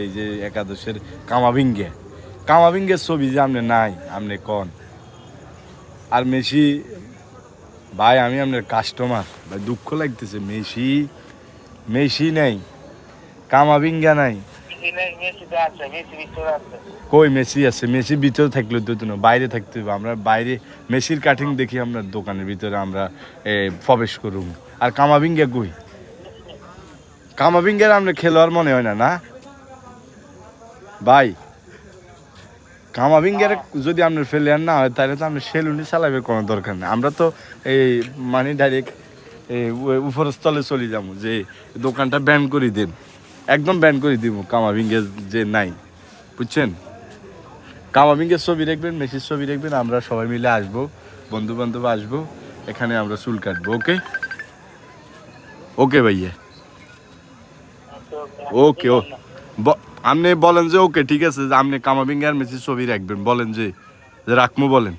এই যে একাদশের কামাবিঙ্গের ছবি যে আপনি নাই আপনি কন। আর মেসি ভাই আমি আপনার কাস্টমার ভাই, দুঃখ লাগতেছে। মেসি নাই, কামাবিঙ্গা নাই। কই মেসি আছে? মেসির ভিতরে থাকলে তো না, বাইরে থাকতে হবে। আমরা বাইরে মেসির কাটিং দেখি আপনার দোকানের ভিতরে আমরা প্রবেশ করুন। আর কামাবিঙ্গা কই? কামাবিঙ্গার আপনার খেলোয়াড় মনে হয় না, না ভাই? কামাবিঙ্গার যদি আপনার ফেলিয়ার না হয় তাহলে তো আপনি সেলুনি চালাবে কোনো দরকার নেই। আমরা তো এই মানে ডাইরেক্ট উপরস্থলে চলে যাবো যে দোকানটা ব্যান করে দেন, একদম ব্যান করে দিব। কামাবিঙ্গের যে নাই, বুঝছেন? কামাবিঙ্গের ছবি দেখবেন, মেসির ছবি দেখবেন, আমরা সবাই মিলে আসবো, বন্ধু বান্ধব আসবো, এখানে আমরা চুল কাটবো। ওকে ওকে ভাইয়া, ওকে ও আপনি বলেন যে ওকে ঠিক আছে, যে আপনি কামাবিঙ্গা আর মেসির ছবি রাখবেন, বলেন যে রাখবো বলেন।